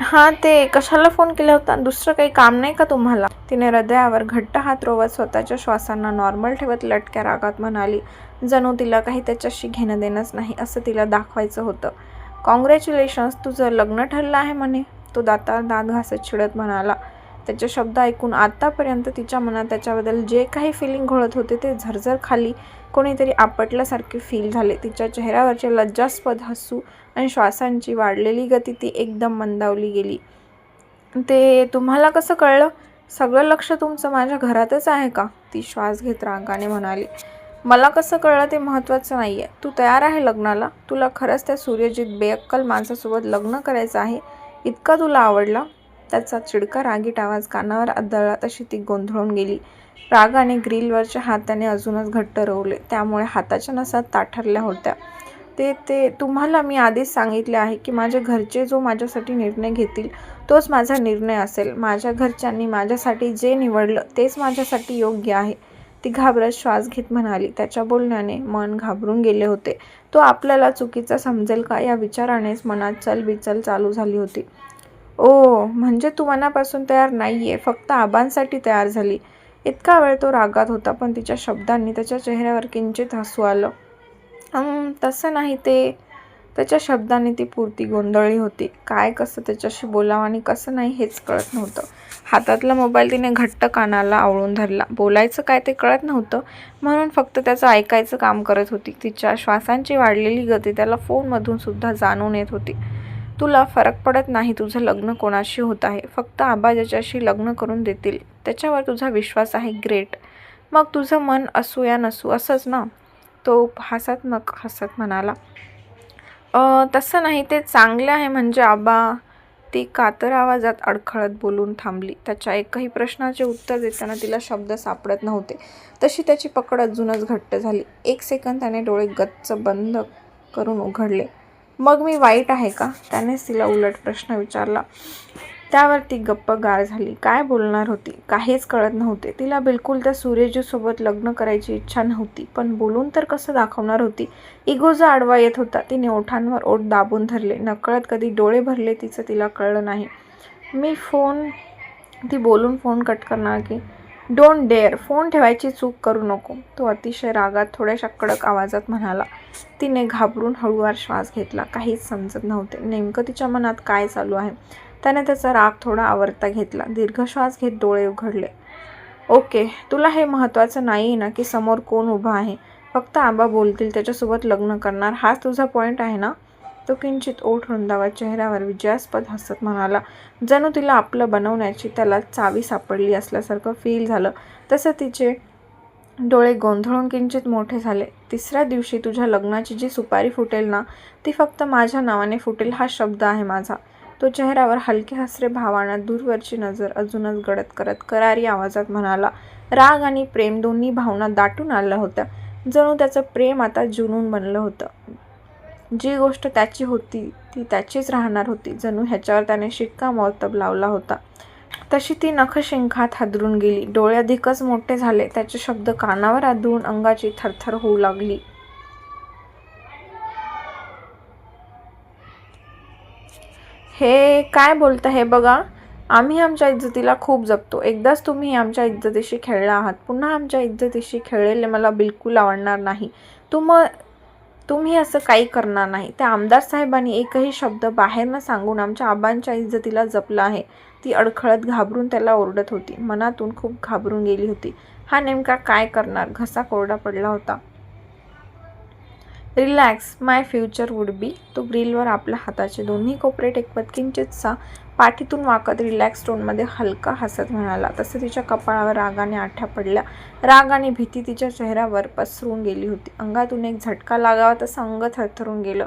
हां, ते कशाला फोन केला होता? दुसरं काही काम नाही का तुम्हाला? तिने हृदयावर घट्ट हात रोवत स्वतःच्या श्वासांना नॉर्मल ठेवत लटक्या रागात म्हणाली. जणू तिला काही त्याच्याशी घेणं देणंच नाही असं तिला दाखवायचं होतं. कॉंग्रॅच्युलेशन्स, तुझं लग्न ठरलं आहे म्हणे, तो दातात दात घासत चिडत म्हणाला. त्याचे शब्द ऐकून आतापर्यंत तिच्या मनात त्याच्याबद्दल जे काही फिलिंग घोळत होते ते झरझर खाली कोणीतरी आपटल्यासारखे फील झाले. तिच्या चेहऱ्यावरचे लज्जास्पद हसू आणि श्वासांची वाढलेली गती ती एकदम मंदावली गेली. ते तुम्हाला कसं कळलं? सगळं लक्ष तुमचं माझ्या घरातच आहे का? ती श्वास घेत रागाने म्हणाली. मला कसं कळलं ते महत्त्वाचं नाही आहे. तू तयार आहे लग्नाला? तुला खरंच त्या सूर्यजित बेअक्कल माणसासोबत लग्न करायचं आहे? इतका तुला आवडला? त्याचा चिडका रागीट आवाज कानावर आदळला तशी ती गोंधळून गेली. रागाने ग्रिलवरच्या हाताने अजूनच घट्ट रोवले, त्यामुळे हाताच्या नसात ताठरल्या होत्या. ते तुम्हाला मी आधीच सांगितले आहे की माझ्या घरचे जो माझ्यासाठी निर्णय घेतील तोच माझा निर्णय असेल. माझ्या घरच्यांनी माझ्यासाठी जे निवडलं तेच माझ्यासाठी योग्य आहे, ती घाबरत श्वास घेत म्हणाली. त्याच्या बोलण्याने मन घाबरून गेले होते. तो आपल्याला चुकीचा समजेल का या विचारानेच मनात चलबिचल चालू झाली होती. ओ, म्हणजे तू मनापासून तयार नाहीये, फक्त आबांसाठी तयार झाली. इतका वेळ तो रागात होता, पण तिच्या शब्दांनी त्याच्या चेहऱ्यावर किंचित हसू आलं. तसं नाही ते. त्याच्या शब्दांनी ती पुरती गोंधळली होती. काय कसं त्याच्याशी बोलावं आणि कसं नाही हेच कळत नव्हतं. हातातला मोबाईल तिने घट्ट कानाला आवळून धरला. बोलायचं काय ते कळत नव्हतं, म्हणून फक्त त्याचं ऐकायचं काम करत होती. तिच्या श्वासांची वाढलेली गती त्याला फोनमधून सुद्धा जाणून येत होती. तुला फरक पडत नाही तुझं लग्न कोणाशी होत आहे, फक्त आबा ज्याच्याशी लग्न करून देतील त्याच्यावर तुझा विश्वास आहे. ग्रेट. मग तुझं मन असू या नसू असंच ना? तो हसत म्हणाला. तसं नाही, ते चांगले आहे म्हणजे आबा. ती कातर आवाजात अडखळत बोलून थांबली. त्याच्या एकही प्रश्नाचे उत्तर देताना तिला शब्द सापडत नव्हते. तशी त्याची पकड अजूनच घट्ट झाली. एक सेकंद त्याने डोळे गच्च बंद करून उघडले. मग मी वाईट आहे का? त्यानेच तिला उलट प्रश्न विचारला. त्यावर ती गप्पगार झाली. काय बोलणार होती काहीच कळत नव्हते. तिला बिलकुल त्या सूर्यजीसोबत लग्न करायची इच्छा नव्हती, पण बोलून तर कसं दाखवणार होती? इगोजा आडवा येत होता. तिने ओठांवर ओठ दाबून धरले. नकळत कधी डोळे भरले तिचं तिला कळलं नाही. ती बोलून फोन कट करणार की डोंट डेअर, फोन ठेवायची चूक करू नको, तो अतिशय रागात थोड्याशा कडक आवाजात म्हणाला. तिने घाबरून हळूवार श्वास घेतला. काहीच समजत नव्हते नेमकं तिच्या मनात काय चालू आहे. त्याने त्याचा राग थोडा आवर्ता घेतला. दीर्घ श्वास घेत डोळे उघडले. ओके, तुला हे महत्त्वाचं नाही ना की समोर कोण उभा आहे? फक्त आबा बोलतील त्याच्यासोबत लग्न करणार, हाच तुझा पॉईंट आहे ना? तो किंचित ओठ रुंदावत चेहऱ्यावर विजयास्पद हसत म्हणाला. जणू तिला आपलं बनवण्याची त्याला चावी सापडली असल्यासारखं फील झालं. तसं तिचे डोळे गोंधळून किंचित मोठे झाले. तिसऱ्या दिवशी तुझ्या लग्नाची जी सुपारी फुटेल ना, ती फक्त माझ्या नावाने फुटेल, हा शब्द आहे माझा. तो चेहऱ्यावर हलके हसरे भावानं दूरवरची नजर अजूनच गडद करत करारी आवाजात म्हणाला. राग आणि प्रेम दोन्ही भावना दाटून आल्या होत्या. जणू त्याचं प्रेम आता जुनून बनलं होतं. जी गोष्ट त्याची होती ती त्याचीच राहणार होती. जणू ह्याच्यावर त्याने शिक्कामोर्तब लावला होता. तशी ती नखशिंखात हादरून गेली. डोळे अधिकच मोठे झाले. त्याचे शब्द कानावर आदळून अंगाची थरथर होऊ लागली. हे काय बोलता? हे बघा, आम्ही आमच्या इज्जतीला खूप जपतो. एकदाच तुम्ही आमच्या इज्जतीशी खेळला आहात, पुन्हा आमच्या इज्जतीशी खेळलेले मला बिलकुल आवडणार नाही. तुम्ही असं काही करणार नाही. त्या आमदार साहेबांनी एकही शब्द बाहेर न सांगून आमच्या आबांच्या इज्जतीला जपलं आहे. ती अडखळत घाबरून त्याला ओरडत होती. मनातून खूप घाबरून गेली होती. हा नेमका काय करणार? घसा कोरडा पडला होता. Relax, my future would be. तो ग्रिलवर आपल्या हाताचे दोन्ही कोपरे टेकवत किंचितसा पाठीतून वाकत रिलॅक्स टोनमध्ये हलका हसत म्हणाला. तसे तिच्या कपाळावर रागाने आठ्या पडल्या. राग आणि भीती तिच्या चेहऱ्यावर पसरून गेली होती. अंगातून एक झटका लागावा तसं अंग थरथरून गेलं.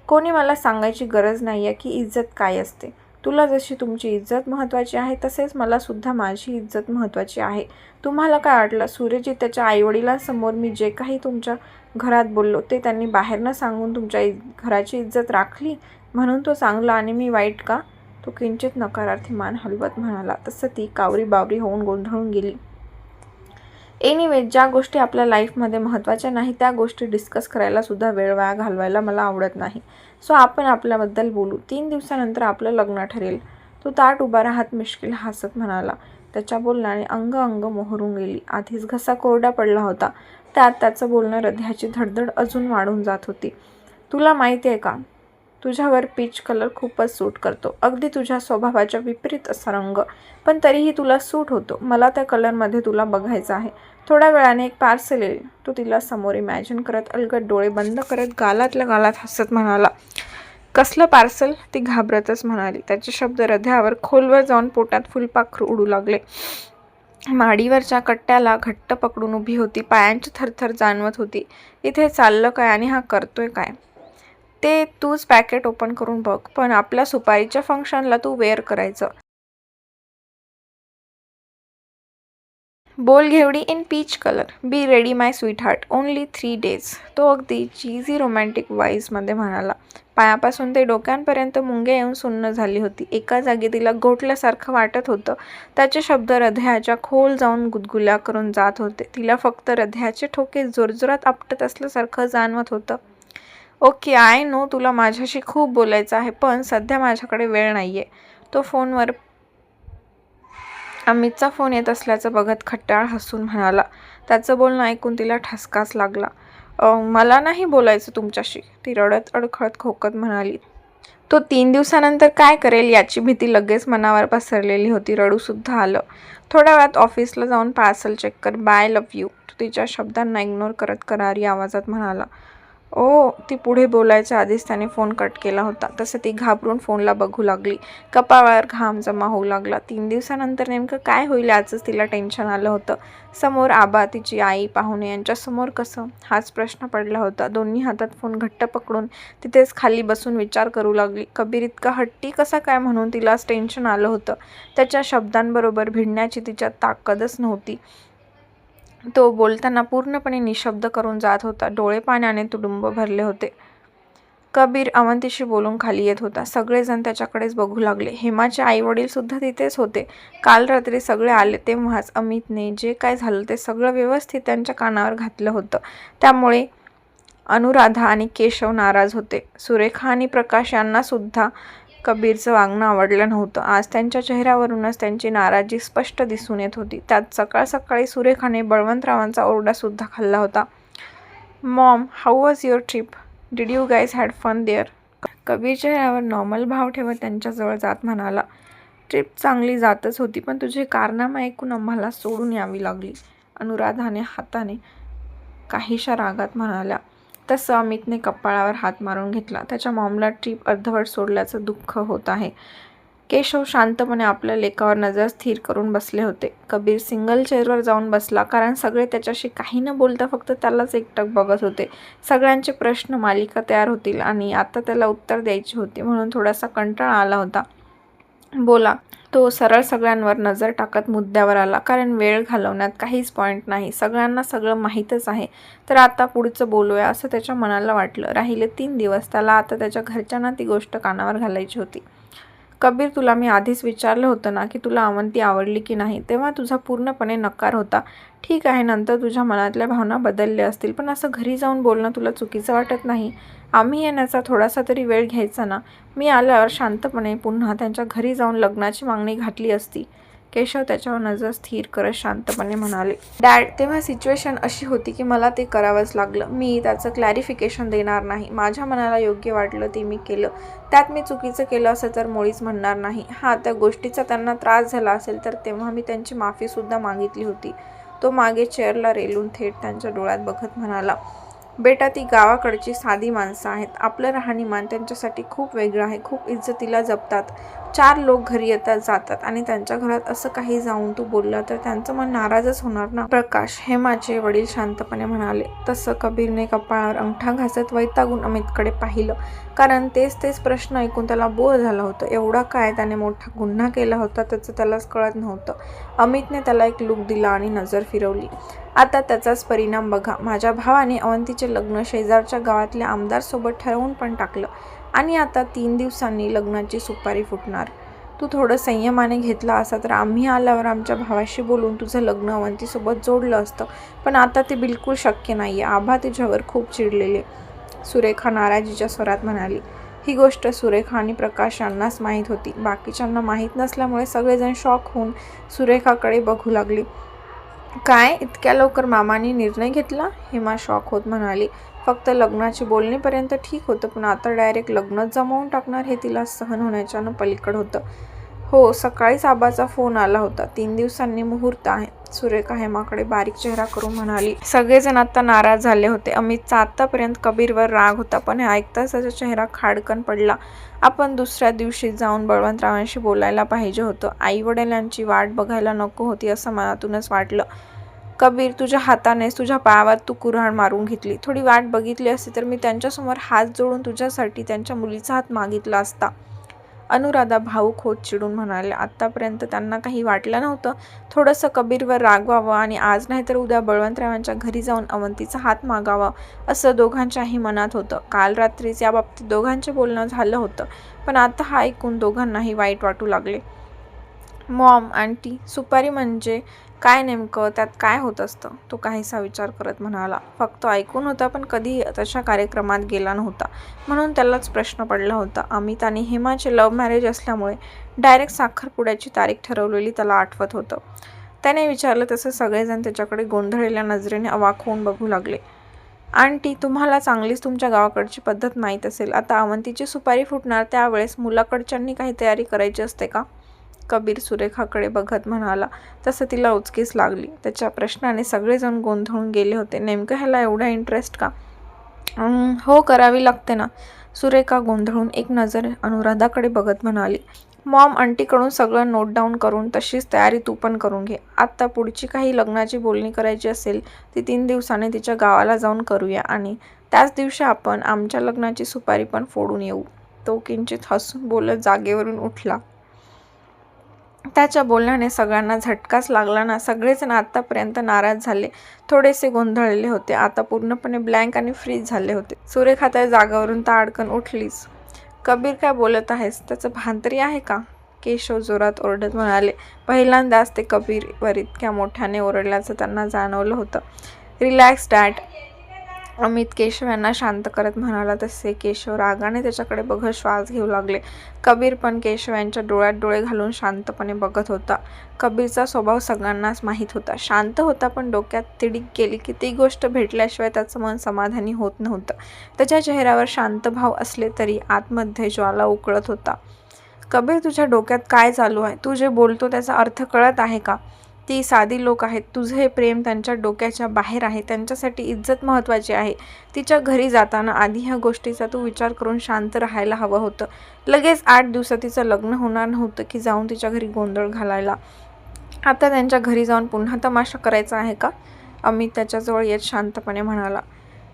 कोणी मला सांगायची गरज नाही आहे की इज्जत काय असते. तुला जशी तुमची इज्जत महत्त्वाची आहे तसेच मला सुद्धा माझी इज्जत महत्त्वाची आहे. तुम्हाला काय वाटलं? सूर्यजीत त्याच्या आईवडिलांसमोर मी जे काही तुमच्या घरात बोललो ते त्यांनी बाहेर न सांगून तुमच्या घराची इज्जत राखली म्हणून तो चांगला आणि मी वाईट का? तो किंचित नकारार्थी मान हलवत म्हणाला. तसं ती कावरी बावरी होऊन गोंधळून गेली. एनिवे, ज्या गोष्टी आपल्या लाईफमध्ये महत्त्वाच्या नाही त्या गोष्टी डिस्कस करायला सुद्धा वेळ घालवायला मला आवडत नाही. सो आपण आपल्याबद्दल बोलू. 3 दिवसानंतर आपलं लग्न ठरेल. तो ताट उभा राहत मिश्किल हसत म्हणाला. त्याच्या बोलण्याने अंग मोहरून गेली. आधीच घसा कोरडा पडला होता, त्यात त्याचं बोलणं हृदयाची धडधड अजून वाढून जात होती. तुला माहिती आहे का, तुझ्यावर पीच कलर खूपच सूट करतो. अगदी तुझ्या स्वभावाच्या विपरीत असा रंग, पण तरीही तुला सूट होतो. मला त्या कलरमध्ये तुला बघायचं आहे. थोड्या वेळाने एक पार्सल येईल. तो तिला समोर इमॅजिन करत अलगद डोळे बंद करत गालातल्या गालात हसत म्हणाला. कसलं पार्सल? ती घाबरतच म्हणाली. त्याचे शब्द हृदयावर खोलवर जाऊन पोटात फुलपाखरू उडू लागले. माडीवरच्या कट्ट्याला घट्ट पकडून उभी होती. पायांची थरथर जाणवत होती. इथे चाललं काय आणि हा करतोय काय? ते तूच पॅकेट ओपन करून बघ, पण आपल्या सुपारीच्या फंक्शनला तू वेअर करायचं. बोल घेवडी in peach colour. Be ready my sweetheart. Only 3 days. तो अगदी चीझी रोमॅन्टिक व्हॉईसमध्ये म्हणाला. पायापासून ते डोक्यांपर्यंत मुंगे येऊन सुन्न झाली होती. एका जागी तिला गोठल्यासारखं वाटत होतं. त्याचे शब्द हृदयाच्या खोल जाऊन गुदगुल्या करून जात होते. तिला फक्त हृदयाचे ठोके जोरजोरात आपटत असल्यासारखं जाणवत होतं. ओके, आय नो तुला माझ्याशी खूप बोलायचं आहे, पण सध्या माझ्याकडे वेळ नाहीये. तो फोनवर अमितचा फोन येत असल्याचं बघत खट्टाळ हसून म्हणाला. त्याचं बोलणं ऐकून तिला ठसकाच लागला. मला नाही बोलायचं तुमच्याशी, ती रडत अडखळत खोकत म्हणाली. तो 3 दिवसानंतर काय करेल याची भीती लगेच मनावर पसरलेली होती. रडूसुद्धा आलं. थोड्या वेळात ऑफिसला जाऊन पार्सल चेक कर. Bye, love you. तो तिच्या शब्दांना इग्नोर करत करारी आवाजात म्हणाला. ओ, ती पुढे बोलायच्या आधीच त्याने फोन कट केला होता. तसं ती घाबरून फोनला बघू लागली. कपाळावर घाम जमा होऊ लागला. 3 दिवसानंतर नेमकं काय होईल याचंच तिला टेन्शन आलं होतं. समोर आबा, तिची आई, पाहुणे यांच्यासमोर कसं, हाच प्रश्न पडला होता. दोन्ही हातात फोन घट्ट पकडून तिथेच खाली बसून विचार करू लागली. कबीर इतका हट्टी कसा काय म्हणून तिलाच टेन्शन आलं होतं. त्याच्या शब्दांबरोबर भिडण्याची तिच्यात ताकदच नव्हती. तो बोलताना पूर्णपणे निशब्द करून जात होता. डोळे पाण्याने तुडुंब भरले होते. कबीर अवंतीशी बोलून खाली येत होता. सगळेजण त्याच्याकडेच बघू लागले. हेमाचे आईवडील सुद्धा तिथेच होते. काल रात्री सगळे आले तेव्हाच अमितने जे काय झालं ते सगळं व्यवस्थित त्यांच्या कानावर घातलं होतं. त्यामुळे अनुराधा आणि केशव नाराज होते. सुरेखा आणि प्रकाश यांना सुद्धा कबीरचं वागणं आवडलं नव्हतं. आज त्यांच्या चेहऱ्यावरूनच त्यांची नाराजी स्पष्ट दिसून येत होती. त्यात सकाळ सकाळी सुरेखाने बळवंतरावांचा ओरडासुद्धा खाल्ला होता. Mom, how was your trip? Did you guys had fun there? Kabir चेहऱ्यावर नॉर्मल भाव ठेवत त्यांच्याजवळ जात म्हणाला. ट्रिप चांगली जातच होती, पण तुझे कारनामे ऐकून आम्हाला सोडून यावी लागली. अनुराधाने हाताने काहीशा रागात म्हणाल्या. तसं अमितने कपाळावर हात मारून घेतला. त्याच्या मॉमला ट्रिप अर्धवट सोडल्याचं दुःख होत आहे. केशव शांतपणे आपल्या लेकावर नजर स्थिर करून बसले होते. कबीर सिंगल चेअरवर जाऊन बसला, कारण सगळे त्याच्याशी काही न बोलता फक्त त्यालाच एकटक बघत होते. सगळ्यांचे प्रश्न मालिका तयार होतील आणि आता त्याला उत्तर द्यायची होती, म्हणून थोडासा कंटाळा आला होता. बोला, तो सरळ सगळ्यांवर नजर टाकत मुद्द्यावर आला. कारण वेळ घालवण्यात काहीच पॉईंट नाही. सगळ्यांना सगळं माहीतच आहे. तर आता पुढचं बोलूया असं त्याच्या मनाला वाटलं. राहिले 3 दिवस. त्याला आता त्याच्या घरच्यांना ती गोष्ट कानावर घालायची होती. कबीर, तुला मी आधीच विचारलं होतं ना की तुला अवंती आवडली की नाही, तेव्हा तुझा पूर्णपणे नकार होता. ठीक आहे, नंतर तुझ्या मनातल्या भावना बदलल्या असतील, पण असं घरी जाऊन बोलणं तुला चुकीचं वाटत नाही? आम्ही येण्याचा थोडासा तरी वेळ घ्यायचा ना. मी आल्यावर शांतपणे पुन्हा त्यांच्या घरी जाऊन लग्नाची मागणी घातली असती. केशव त्याच्यावर नजर स्थिर करत शांतपणे म्हणाले. डॅड, तेव्हा सिच्युएशन अशी होती की मला ते करावंच लागलं. मी त्याचं क्लॅरिफिकेशन देणार नाही. माझ्या मनाला योग्य वाटलं ते मी केलं. त्यात मी चुकीचं केलं असं तर मुळीच म्हणणार नाही. त्या गोष्टीचा त्यांना त्रास झाला असेल तर तेव्हा मी त्यांची माफीसुद्धा मागितली होती. तो मागे चेअरला रेलून थेट त्यांच्या डोळ्यात बघत म्हणाला. बेटा, ती गावाकडची साधी माणसं आहेत. आपलं राहणीमान त्यांच्यासाठी खूप वेगळं आहे. खूप इज्जतीला जपतात. 4 लोक घरी येतात जातात आणि त्यांच्या घरात असं काही जाऊन तू बोलला तर त्यांचं मन नाराजच होणार ना. प्रकाश, हेमाचे वडील शांतपणे म्हणाले. तसं कबीरने कपाळावर अंगठा घासत वैतागून अमितकडे पाहिलं, कारण तेच प्रश्न ऐकून त्याला बोर झालं होतं. एवढा काय त्याने मोठा गुन्हा केला होता त्याचं त्यालाच कळत नव्हतं. अमितने त्याला एक लूक दिला आणि नजर फिरवली. आता त्याचाच परिणाम बघा. माझ्या भावाने अवंतीचे लग्न शेजारच्या गावातल्या आमदारसोबत ठरवून पण टाकलं आणि आता 3 दिवसांनी लग्नाची सुपारी फुटणार. तू थोडं संयमाने घेतला असा तर आम्ही आल्यावर आमच्या भावाशी बोलून तुझं लग्न अवंतीसोबत जोडलं असतं, पण आता ते बिलकुल शक्य नाही आहे. आभा तुझ्यावर खूप चिडलेले, सुरेखा नाराजीच्या स्वरात म्हणाली. ही गोष्ट सुरेखा आणि प्रकाश यांनाच माहीत होती. बाकीच्यांना माहीत नसल्यामुळे सगळेजण शॉक होऊन सुरेखाकडे बघू लागले. काय इतक्या लवकर मामाने निर्णय घेतला? हेमा शॉक होत म्हणाली. फक्त लग्नाची बोलणीपर्यंत ठीक होतं, पण आता डायरेक्ट लग्नच जमवून टाकणार हे तिला सहन होण्याच्या पलीकडे होतं. हो, सकाळीच आबाचा फोन आला होता. 3 दिवसांनी मुहूर्त आहे. सुरेखा हेमाकडे बारीक चेहरा करून म्हणाली. सगळेजण आता नाराज झाले होते. अमितचा आतापर्यंत कबीरवर राग होता, पण हे ऐकताच त्याचा चेहरा खाडकन पडला. आपण दुसऱ्या दिवशी जाऊन बळवंतरावांशी बोलायला पाहिजे होतं. आई वडिलांची वाट बघायला नको होती असं मनातूनच वाटलं. कबीर, तुझ्या हातानेच तुझ्या पायावर तू कुऱ्हाड मारून घेतली. थोडी वाट बघितली असती तर मी त्यांच्यासमोर हात जोडून तुझ्यासाठी त्यांच्या मुलीचा हात मागितला असता. अनुराधा भाऊक होत चिडून म्हणाले. आत्तापर्यंत त्यांना काही वाटलं नव्हतं. थोडंसं कबीरवर रागवावं आणि आज नाही तर उद्या बळवंतरावांच्या घरी जाऊन अवंतीचा हात मागावा असं दोघांच्याही मनात होतं. काल रात्रीच या बाबतीत दोघांचे बोलणं झालं होतं, पण आता हा ऐकून दोघांनाही वाईट वाटू लागले. मॉम, आंटी, सुपारी म्हणजे काय नेमकं? त्यात काय होत असतं? तो काहीसा विचार करत म्हणाला. फक्त ऐकून होता, पण कधी तशा कार्यक्रमात गेला नव्हता, म्हणून त्यालाच प्रश्न पडला होता. अमित आणि हेमाचे लव्ह मॅरेज असल्यामुळे डायरेक्ट साखरपुड्याची तारीख ठरवलेली त्याला आठवत होतं. त्याने विचारलं तसं सगळेजण त्याच्याकडे गोंधळलेल्या नजरेने अवाक होऊन बघू लागले. आंटी, तुम्हाला चांगलीच तुमच्या गावाकडची पद्धत माहीत असेल. आता अवंतीची सुपारी फुटणार, त्यावेळेस मुलाकडच्यांनी काही तयारी करायची असते का? कबीर सुरेखाकडे बघत म्हणाला. तसं तिला उचकीच लागली. त्याच्या प्रश्नाने सगळेजण गोंधळून गेले होते. नेमकं ह्याला एवढा इंटरेस्ट का? हो, करावी लागते ना. सुरेखा गोंधळून एक नजर अनुराधाकडे बघत म्हणाली. मॉम, आंटीकडून सगळं नोट डाऊन करून तशीच तयारी तू पण करून घे. आत्ता पुढची काही लग्नाची बोलणी करायची असेल ती 3 दिवसांनी तिच्या गावाला जाऊन करूया आणि त्याच दिवशी आपण आमच्या लग्नाची सुपारी पण फोडून येऊ. तो किंचित हसून बोलत जागेवरून उठला. त्याच्या बोलण्याने सगळ्यांना झटकाच लागला ना. सगळेजण आतापर्यंत नाराज झाले, थोडेसे गोंधळलेले होते, आता पूर्णपणे ब्लँक आणि फ्रीज झाले होते. सुरेखा त्या जागावरून ताडकन उठलीच. कबीर, काय बोलत आहेस? त्याचं भान तरी आहे का? केशव जोरात ओरडत म्हणाले. पहिल्यांदाच ते कबीरवर इतक्या मोठ्याने ओरडल्याचं त्यांना जाणवलं होतं. रिलॅक्स डॅड, अमित केशव यांना शांत करत म्हणाला. तसे केशव रागाने त्याच्याकडे बघत श्वास घेऊ लागले. कबीर पण केशव यांच्या डोळ्यात डोळे घालून शांतपणे बघत होता. कबीरचा स्वभाव सगळ्यांनाच माहीत होता. शांत होता, पण डोक्यात तिडीक गेली की ती गोष्ट भेटल्याशिवाय त्याचं मन समाधानी होत नव्हतं. त्याच्या चेहऱ्यावर शांत भाव असले तरी आतमध्ये ज्वाला उकळत होता. कबीर, तुझ्या डोक्यात काय चालू आहे? तू जे बोलतो त्याचा अर्थ कळत आहे का? ती साधी लोक आहेत. तुझं हे प्रेम त्यांच्या डोक्याच्या बाहेर आहे. त्यांच्यासाठी इज्जत महत्त्वाची आहे. तिच्या घरी जाताना आधी ह्या गोष्टीचा तू विचार करून शांत राहायला हवं होतं. लगेच 8 दिवसात तिचं लग्न होणार नव्हतं की जाऊन तिच्या घरी गोंधळ घालायला. आता त्यांच्या घरी जाऊन पुन्हा तमाशा करायचा आहे का? अमित त्याच्याजवळ येत शांतपणे म्हणाला.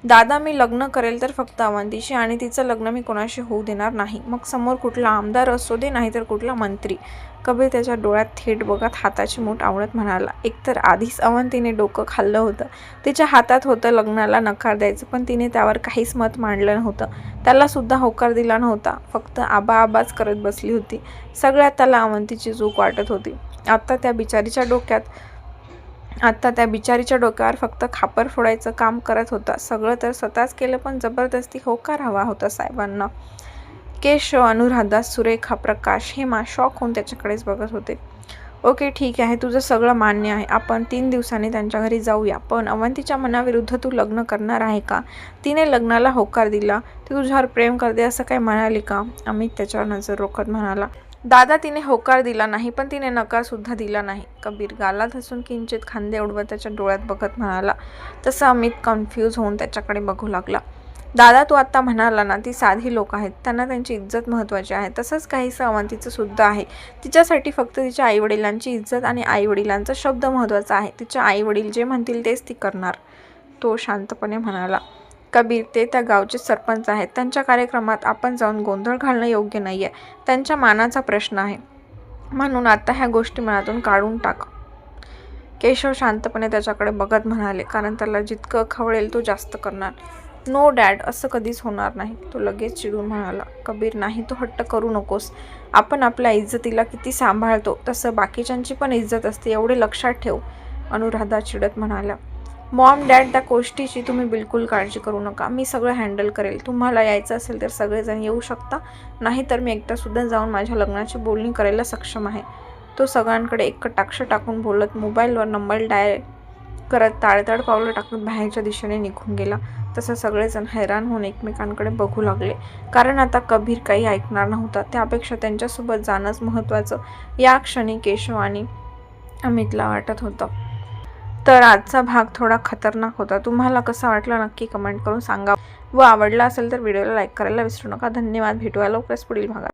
दादा, मी लग्न करेल तर फक्त अवंतीशी, आणि तिचं लग्न मी कोणाशी होऊ देणार नाही. मग समोर कुठला आमदार असू दे, नाहीतर कुठला मंत्री. कबीर त्याच्या डोळ्यात थेट बघत हाताची मूठ आवळत म्हणाला. एकतर आधीच अवंतीने डोकं खाल्लं होतं. तिच्या हातात होतं लग्नाला नकार द्यायचं, पण तिने त्यावर काहीच मत मांडलं नव्हतं. त्याला सुद्धा होकार दिला नव्हता. फक्त आबाच करत बसली होती. सगळ्यात त्याला अवंतीची चूक वाटत होती. आता त्या बिचारीच्या डोक्यावर फक्त खापर फोडायचं काम करत होता. सगळं तर स्वतःच केलं, पण जबरदस्ती होकार हवा होता साहेबांना. केशव, अनुराधा, सुरेखा, प्रकाश, हेमा शॉक होऊन त्याच्याकडेच बघत होते. ओके, ठीक आहे, तुझं सगळं मान्य आहे. आपण 3 दिवसांनी त्यांच्या घरी जाऊया, पण अवंतीच्या मनाविरुद्ध तू लग्न करणार आहे का? तिने लग्नाला होकार दिला, ती तुझ्यावर प्रेम करते असं काय म्हणाली का? अमित त्याच्यावर नजर रोखत म्हणाला. दादा, तिने होकार दिला नाही, पण तिने नकार सुद्धा दिला नाही. कबीर गालात हसून किंचित खांदे उडवत त्याच्या डोळ्यात बघत म्हणाला. तसं अमित कन्फ्यूज होऊन त्याच्याकडे बघू लागला. दादा, तू आत्ता म्हणाला ना, ती साधी लोक आहेत, त्यांना त्यांची इज्जत महत्त्वाची आहे. तसंच काहीसं अवंतीचं सुद्धा आहे. तिच्यासाठी फक्त तिच्या आईवडिलांची इज्जत आणि आईवडिलांचा शब्द महत्त्वाचा आहे. तिच्या आईवडील जे म्हणतील तेच ती करणार, तो शांतपणे म्हणाला. कबीर, ते त्या गावचे सरपंच आहेत. त्यांच्या कार्यक्रमात आपण जाऊन गोंधळ घालणं योग्य नाही आहे. त्यांच्या मानाचा प्रश्न आहे, म्हणून आता ह्या गोष्टी मनातून काढून टाक. केशव शांतपणे त्याच्याकडे बघत म्हणाले. कारण त्याला जितकं खवळेल तो जास्त करणार. नो डॅड, असं कधीच होणार नाही. तो लगेच चिडून म्हणाला. कबीर, नाही, तू हट्ट करू नकोस. आपण आपल्या इज्जतीला किती सांभाळतो तसं बाकीच्यांची पण इज्जत असते, एवढे लक्षात ठेव. अनुराधा चिडत म्हणाल्या. मॉम डॅड त्या गोष्टीची तुम्ही बिलकुल काळजी करू नका, मी सगळं हँडल करेल. तुम्हाला यायचं असेल तर सगळेजण येऊ शकता, नाही तर मी एकटासुद्धा जाऊन माझ्या लग्नाची बोलणी करायला सक्षम आहे. तो सगळ्यांकडे एक कटाक्ष टाकून बोलत मोबाईलवर नंबर डायल करत ताडताड पावलं टाकत बाहेरच्या दिशेने निघून गेला. तसं सगळेजण हैराण होऊन एकमेकांकडे बघू लागले, कारण आता कबीर काही ऐकणार नव्हता. त्यापेक्षा त्यांच्यासोबत जाणंच महत्त्वाचं या क्षणी केशव आणि अमितला वाटत होतं. तर आजचा भाग थोडा खतरनाक होता. तुम्हाला कसा वाटला नक्की कमेंट करून सांगा व आवडला असेल तर व्हिडिओला लाईक करायला विसरू नका. धन्यवाद. भेटूया लवकरच पुढील भागात.